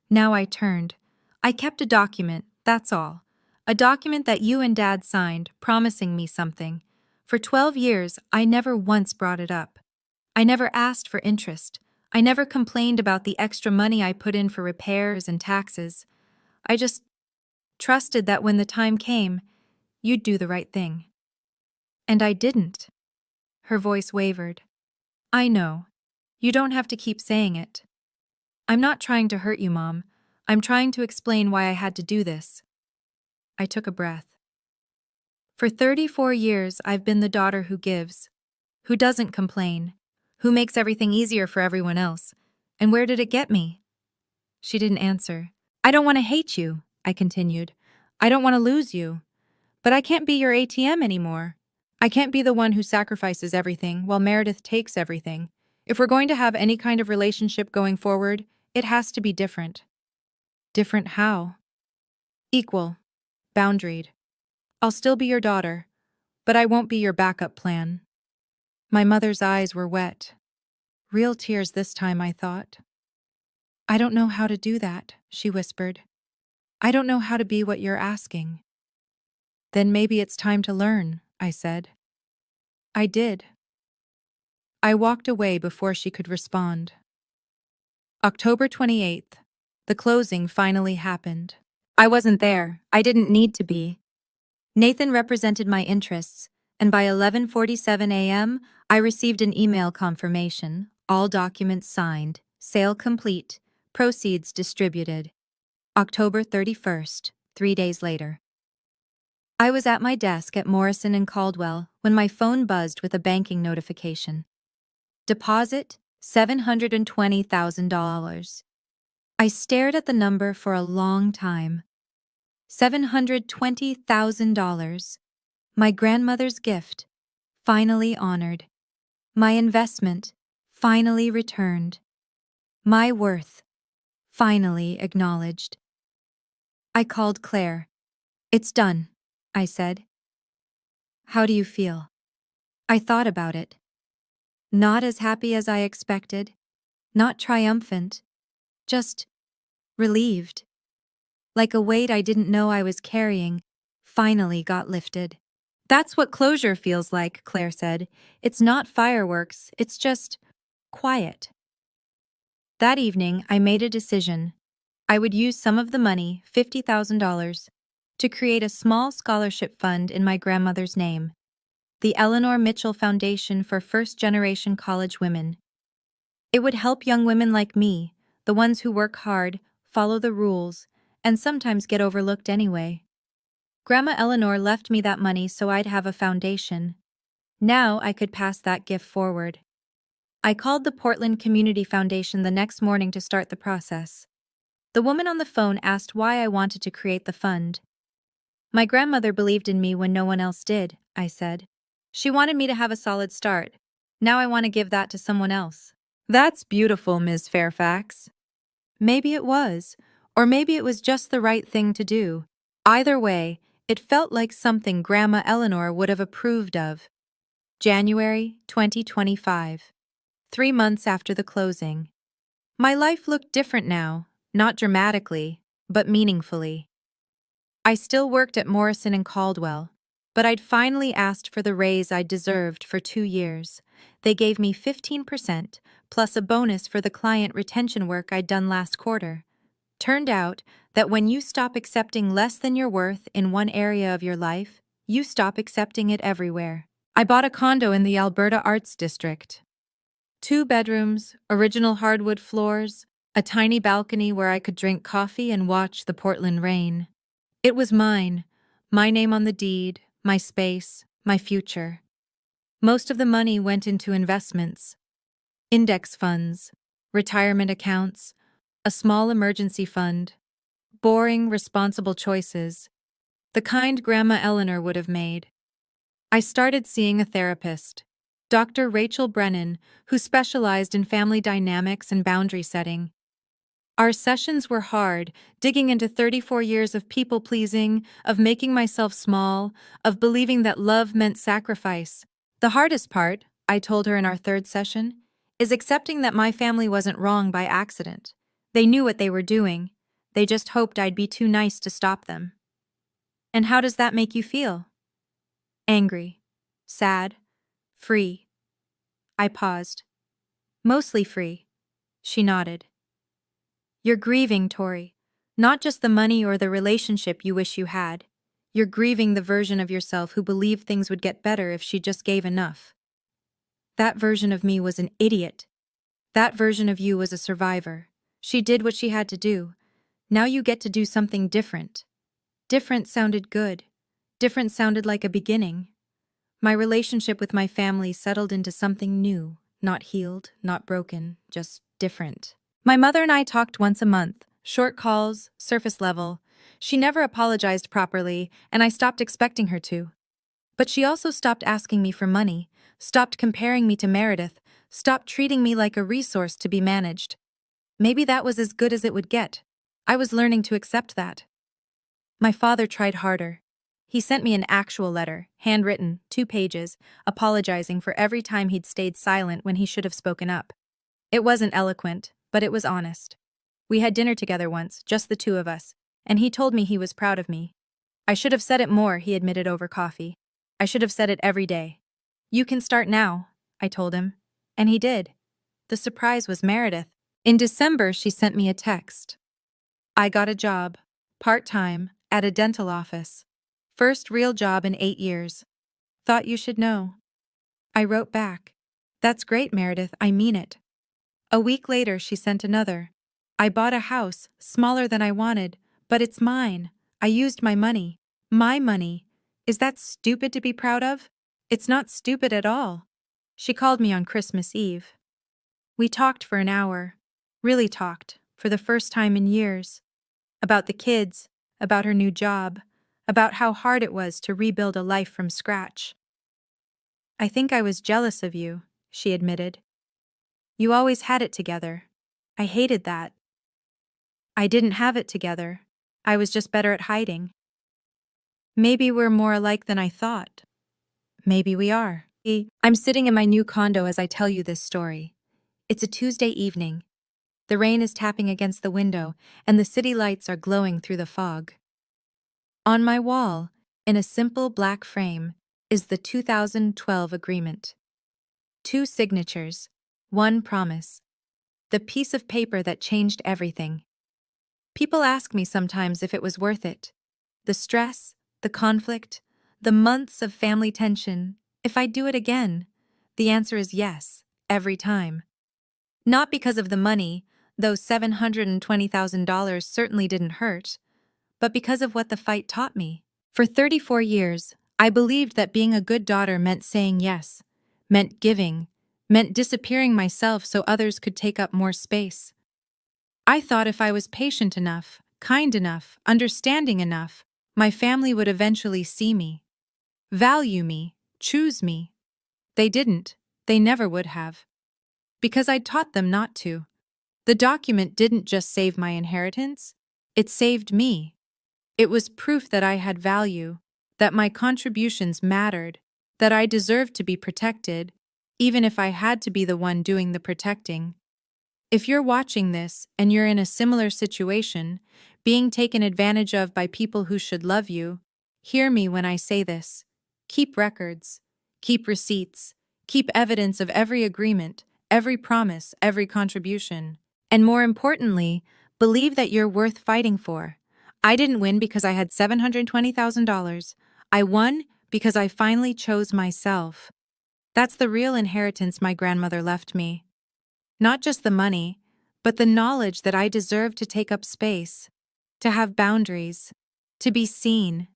Now I turned. I kept a document, that's all. A document that you and Dad signed, promising me something. For 12 years, I never once brought it up. I never asked for interest. I never complained about the extra money I put in for repairs and taxes. I just trusted that when the time came, you'd do the right thing. And I didn't. Her voice wavered. I know. You don't have to keep saying it. I'm not trying to hurt you, Mom. I'm trying to explain why I had to do this. I took a breath. For 34 years, I've been the daughter who gives, who doesn't complain, who makes everything easier for everyone else. And where did it get me? She didn't answer. I don't want to hate you, I continued. I don't want to lose you. But I can't be your ATM anymore. I can't be the one who sacrifices everything while Meredith takes everything. If we're going to have any kind of relationship going forward, it has to be different. Different how? Equal. Boundaried. I'll still be your daughter, but I won't be your backup plan. My mother's eyes were wet. Real tears this time, I thought. I don't know how to do that, she whispered. I don't know how to be what you're asking. Then maybe it's time to learn, I said. I did. I walked away before she could respond. October 28th. The closing finally happened. I wasn't there. I didn't need to be. Nathan represented my interests, and by 11:47 a.m., I received an email confirmation, all documents signed, sale complete, proceeds distributed. October 31st, 3 days later. I was at my desk at Morrison and Caldwell when my phone buzzed with a banking notification. Deposit $720,000. I stared at the number for a long time. $720,000. My grandmother's gift, finally honored. My investment, finally returned. My worth, finally acknowledged. I called Claire. It's done, I said. How do you feel? I thought about it. Not as happy as I expected, not triumphant, just relieved. Like a weight I didn't know I was carrying, finally got lifted. That's what closure feels like, Claire said. It's not fireworks, it's just quiet. That evening, I made a decision. I would use some of the money, $50,000, to create a small scholarship fund in my grandmother's name, the Eleanor Mitchell Foundation for First-Generation College Women. It would help young women like me, the ones who work hard, follow the rules, and sometimes get overlooked anyway. Grandma Eleanor left me that money so I'd have a foundation. Now I could pass that gift forward. I called the Portland Community Foundation the next morning to start the process. The woman on the phone asked why I wanted to create the fund. My grandmother believed in me when no one else did, I said. She wanted me to have a solid start. Now I want to give that to someone else. That's beautiful, Ms. Fairfax. Maybe it was, or maybe it was just the right thing to do. Either way, it felt like something Grandma Eleanor would have approved of. January 2025. 3 months after the closing. My life looked different now, not dramatically, but meaningfully. I still worked at Morrison and Caldwell, but I'd finally asked for the raise I'd deserved for 2 years. They gave me 15%, plus a bonus for the client retention work I'd done last quarter. Turned out that when you stop accepting less than your worth in one area of your life, you stop accepting it everywhere. I bought a condo in the Alberta Arts District. 2 bedrooms, original hardwood floors, a tiny balcony where I could drink coffee and watch the Portland rain. It was mine, my name on the deed, my space, my future. Most of the money went into investments, index funds, retirement accounts, a small emergency fund, boring, responsible choices, the kind Grandma Eleanor would have made. I started seeing a therapist, Dr. Rachel Brennan, who specialized in family dynamics and boundary setting. Our sessions were hard, digging into 34 years of people-pleasing, of making myself small, of believing that love meant sacrifice. The hardest part, I told her in our 3rd session, is accepting that my family wasn't wrong by accident. They knew what they were doing. They just hoped I'd be too nice to stop them. And how does that make you feel? Angry, sad, free. I paused. Mostly free. She nodded. You're grieving, Tori. Not just the money or the relationship you wish you had. You're grieving the version of yourself who believed things would get better if she just gave enough. That version of me was an idiot. That version of you was a survivor. She did what she had to do. Now you get to do something different. Different sounded good. Different sounded like a beginning. My relationship with my family settled into something new, not healed, not broken, just different. My mother and I talked once a month, short calls, surface level. She never apologized properly, and I stopped expecting her to. But she also stopped asking me for money, stopped comparing me to Meredith, stopped treating me like a resource to be managed. Maybe that was as good as it would get. I was learning to accept that. My father tried harder. He sent me an actual letter, handwritten, 2 pages, apologizing for every time he'd stayed silent when he should have spoken up. It wasn't eloquent, but it was honest. We had dinner together once, just the 2 of us, and he told me he was proud of me. I should have said it more, he admitted over coffee. I should have said it every day. You can start now, I told him. And he did. The surprise was Meredith. In December, she sent me a text. I got a job, part-time, at a dental office. First real job in 8 years. Thought you should know. I wrote back. That's great, Meredith, I mean it. A week later, she sent another. I bought a house, smaller than I wanted, but it's mine. I used my money. My money. Is that stupid to be proud of? It's not stupid at all. She called me on Christmas Eve. We talked for an hour. Really talked, for the first time in years. About the kids, about her new job, about how hard it was to rebuild a life from scratch. I think I was jealous of you, she admitted. You always had it together. I hated that. I didn't have it together. I was just better at hiding. Maybe we're more alike than I thought. Maybe we are. I'm sitting in my new condo as I tell you this story. It's a Tuesday evening. The rain is tapping against the window, and the city lights are glowing through the fog. On my wall, in a simple black frame, is the 2012 agreement. 2 signatures, 1 promise. The piece of paper that changed everything. People ask me sometimes if it was worth it. The stress, the conflict, the months of family tension, if I'd do it again. The answer is yes, every time. Not because of the money, though $720,000 certainly didn't hurt, but because of what the fight taught me. For 34 years, I believed that being a good daughter meant saying yes, meant giving, meant disappearing myself so others could take up more space. I thought if I was patient enough, kind enough, understanding enough, my family would eventually see me, value me, choose me. They didn't. They never would have. Because I'd taught them not to. The document didn't just save my inheritance, it saved me. It was proof that I had value, that my contributions mattered, that I deserved to be protected, even if I had to be the one doing the protecting. If you're watching this and you're in a similar situation, being taken advantage of by people who should love you, hear me when I say this. Keep records, keep receipts, keep evidence of every agreement, every promise, every contribution. And more importantly, believe that you're worth fighting for. I didn't win because I had $720,000. I won because I finally chose myself. That's the real inheritance my grandmother left me. Not just the money, but the knowledge that I deserve to take up space, to have boundaries, to be seen.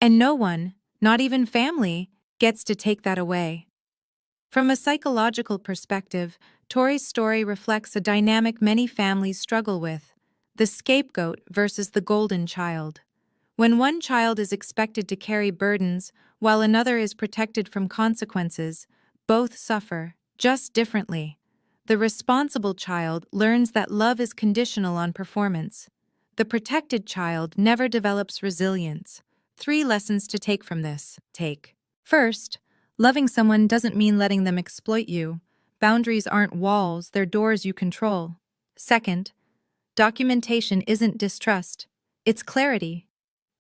And no one, not even family, gets to take that away. From a psychological perspective, Tori's story reflects a dynamic many families struggle with: the scapegoat versus the golden child. When one child is expected to carry burdens while another is protected from consequences, both suffer, just differently. The responsible child learns that love is conditional on performance. The protected child never develops resilience. 3 lessons to take from this. Take. First, loving someone doesn't mean letting them exploit you. Boundaries aren't walls, they're doors you control. Second, documentation isn't distrust, it's clarity.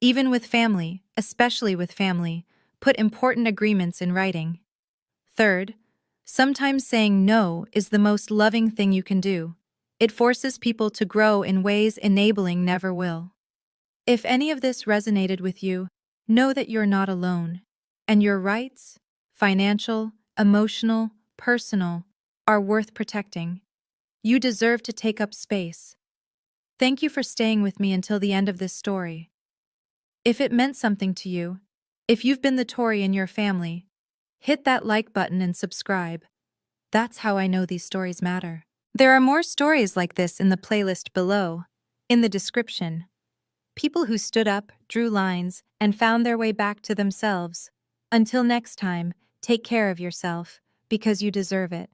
Even with family, especially with family, put important agreements in writing. Third, sometimes saying no is the most loving thing you can do. It forces people to grow in ways enabling never will. If any of this resonated with you, know that you're not alone, and your rights, financial, emotional, personal, are worth protecting. You deserve to take up space. Thank you for staying with me until the end of this story. If it meant something to you, if you've been the Tory in your family, hit that like button and subscribe. That's how I know these stories matter. There are more stories like this in the playlist below, in the description. People who stood up, drew lines, and found their way back to themselves. Until next time, take care of yourself, because you deserve it.